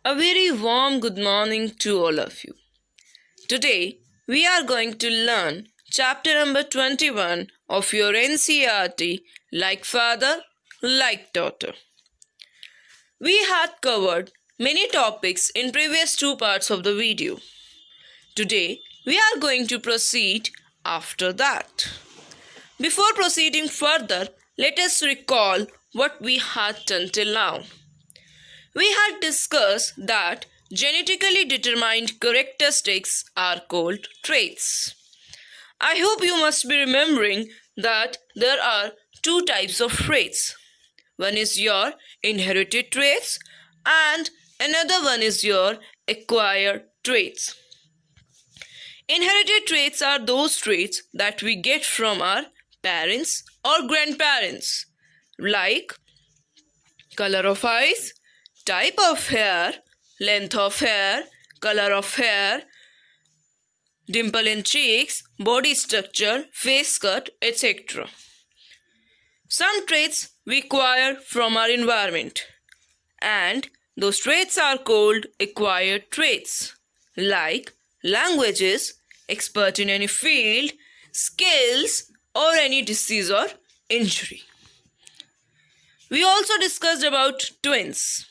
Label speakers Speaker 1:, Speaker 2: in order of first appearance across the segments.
Speaker 1: A very warm good morning to all of you. Today, we are going to learn chapter number 21 of your NCERT Like Father, Like Daughter. We had covered many topics in previous two parts of the video. Today, we are going to proceed after that. Before proceeding further, let us recall what we had done till now. We had discussed that genetically determined characteristics are called traits. I hope you must be remembering that there are two types of traits. One is your inherited traits and another one is your acquired traits. Inherited traits are those traits that we get from our parents or grandparents, like color of eyes, type of hair, length of hair, color of hair, dimple in cheeks, body structure, face cut, etc. Some traits we acquire from our environment, and those traits are called acquired traits, like languages, expert in any field, skills, or any disease or injury. We also discussed about twins.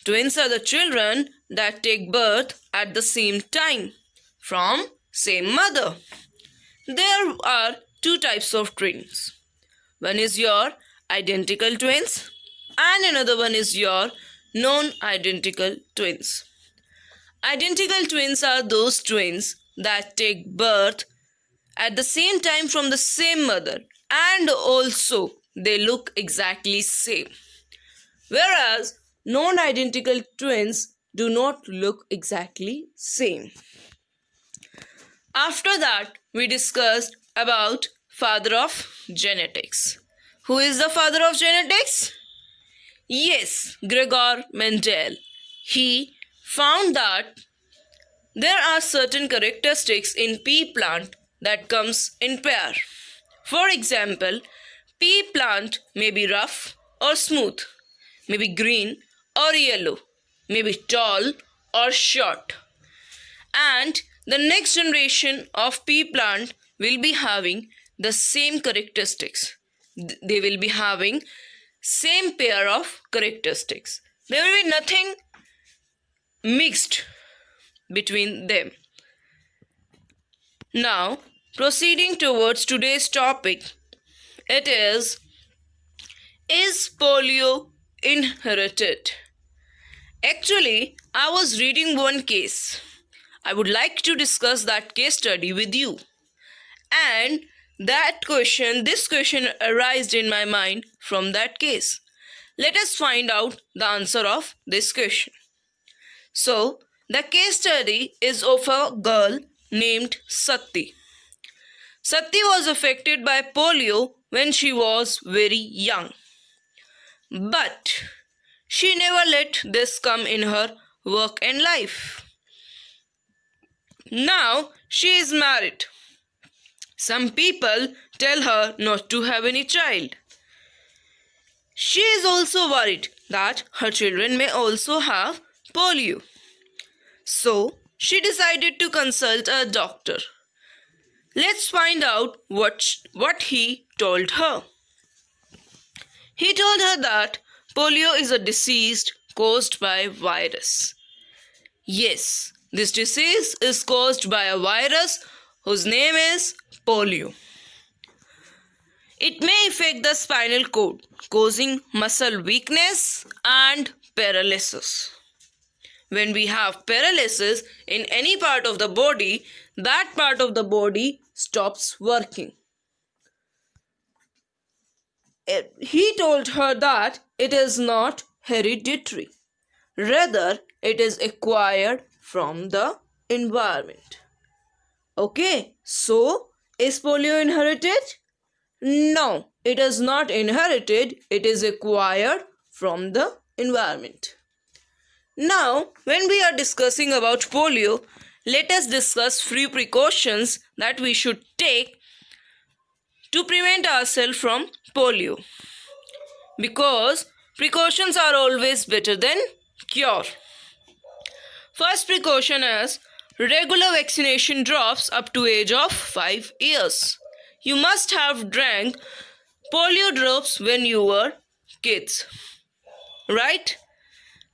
Speaker 1: Twins are the children that take birth at the same time from same mother. There are two types of twins. One is your identical twins and another one is your non-identical twins. Identical twins are those twins that take birth at the same time from the same mother and also they look exactly same. Whereas non-identical twins do not look exactly same. After that, we discussed about father of genetics. Who is the father of genetics? Yes, Gregor Mendel. He found that there are certain characteristics in pea plant that comes in pair. For example, pea plant may be rough or smooth, may be green or yellow, may be tall or short. And the next generation of pea plant will be having the same characteristics. They will be having same pair of characteristics. There will be nothing mixed between them. Now, proceeding towards today's topic, it is polio inherited? Actually, I was reading one case. I would like to discuss that case study with you. And this question arose in my mind from that case. Let us find out the answer of this question. So, the case study is of a girl named Sati. Sati was affected by polio when she was very young. But she never let this come in her work and life. Now she is married. Some people tell her not to have any child. She is also worried that her children may also have polio. So she decided to consult a doctor. Let's find out what he told her. He told her that polio is a disease caused by virus. Yes, this disease is caused by a virus whose name is polio. It may affect the spinal cord, causing muscle weakness and paralysis. When we have paralysis in any part of the body, that part of the body stops working. He told her that it is not hereditary. Rather, it is acquired from the environment. Okay, so is polio inherited? No, it is not inherited. It is acquired from the environment. Now, when we are discussing about polio, let us discuss few precautions that we should take to prevent ourselves from polio. Because precautions are always better than cure. First precaution is regular vaccination drops up to age of 5 years. You must have drank polio drops when you were kids, right?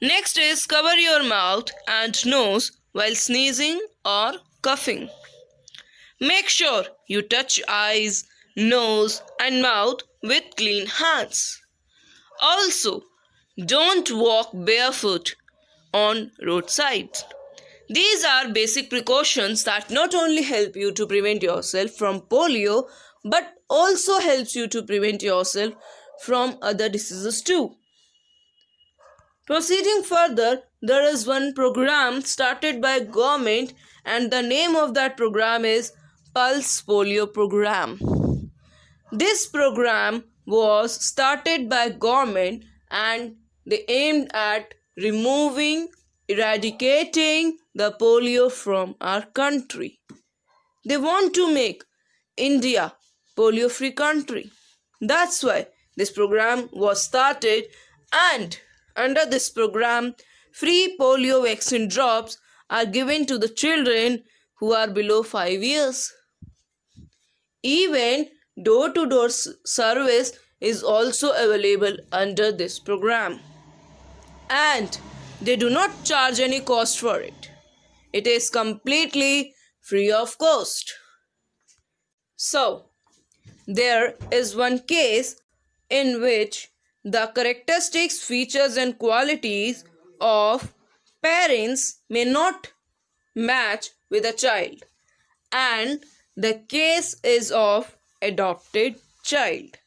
Speaker 1: Next is cover your mouth and nose while sneezing or coughing. Make sure you touch eyes, nose, and mouth with clean hands. Also, don't walk barefoot on roadsides. These are basic precautions that not only help you to prevent yourself from polio but also helps you to prevent yourself from other diseases too. Proceeding further, there is one program started by government and the name of that program is Pulse Polio Program. This program was started by government and they aimed at eradicating the polio from our country. They want to make India polio-free country. That's why this program was started, and under this program, free polio vaccine drops are given to the children who are below 5 years. Even door-to-door service is also available under this program. And they do not charge any cost for it. It is completely free of cost. So, there is one case in which the characteristics, features, and qualities of parents may not match with a child, and the case is of adopted child.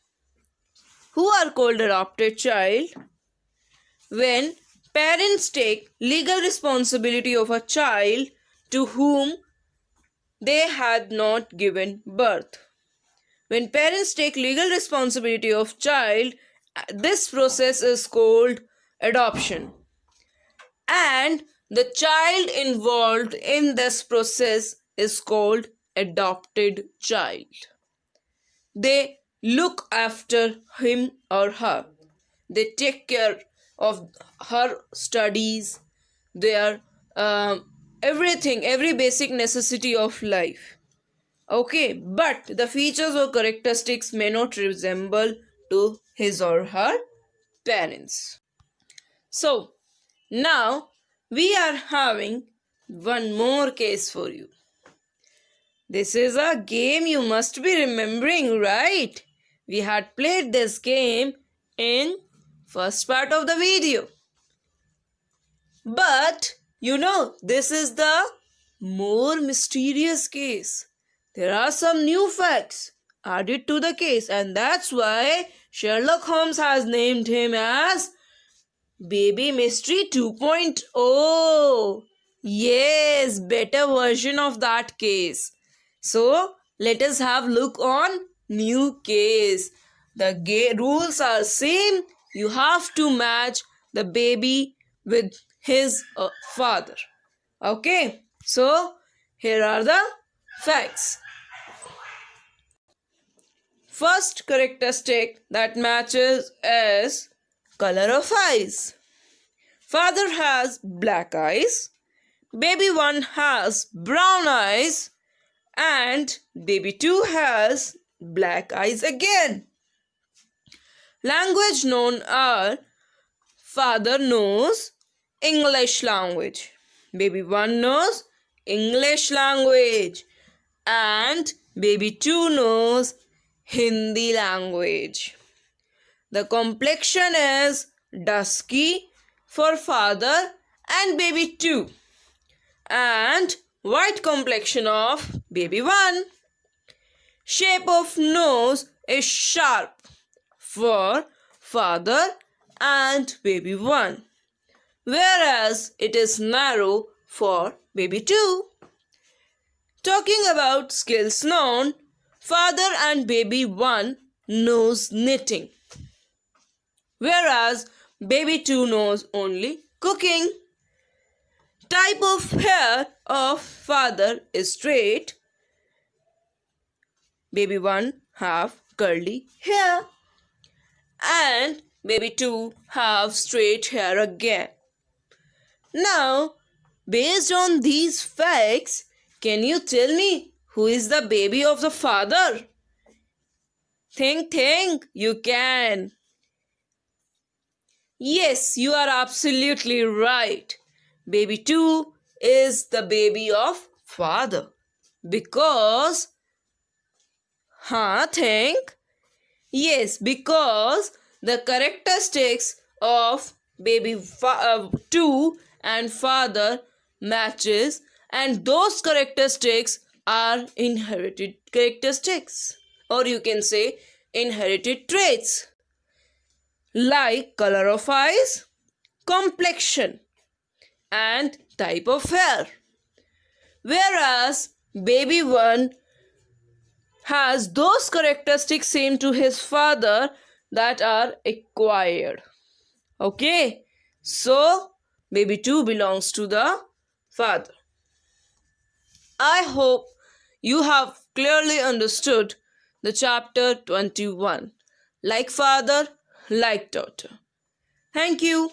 Speaker 1: Who are called adopted child? When parents take legal responsibility of a child to whom they had not given birth. When parents take legal responsibility of child, this process is called adoption. And the child involved in this process is called adopted child. They look after him or her. They take care of her studies, their everything, every basic necessity of life. Okay, but the features or characteristics may not resemble to his or her parents. So, now we are having one more case for you. This is a game you must be remembering, right? We had played this game in first part of the video. But, this is the more mysterious case. There are some new facts added to the case, and that's why Sherlock Holmes has named him as Baby Mystery 2.0. Yes, better version of that case. So, let us have a look on new case. The rules are same. You have to match the baby with his father. Okay, so here are the facts. First characteristic that matches is color of eyes. Father has black eyes, baby 1 has brown eyes, and baby 2 has black eyes again. Language known are father knows English language, baby 1 knows English language, and baby 2 knows Hindi language. The complexion is dusky for father and baby 2, and white complexion of baby 1. Shape of nose is sharp for father and baby 1, whereas it is narrow for baby 2. Talking about skills known, father and baby 1 knows knitting, whereas baby 2 knows only cooking. Type of hair of father is straight. Baby 1 have curly hair, and baby 2 have straight hair again. Now, Based on these facts, can you tell me who is the baby of the father? Think, you can. Yes, you are absolutely right. Baby 2 is the baby of father. Because, think. Yes, because the characteristics of baby 2 and father matches, and those characteristics are inherited characteristics, or you can say inherited traits, like color of eyes, complexion, and type of hair. Whereas baby 1 has those characteristics same to his father that are acquired. Okay, so baby 2 belongs to the father. I hope you have clearly understood the chapter 21. Like father, like daughter. Thank you.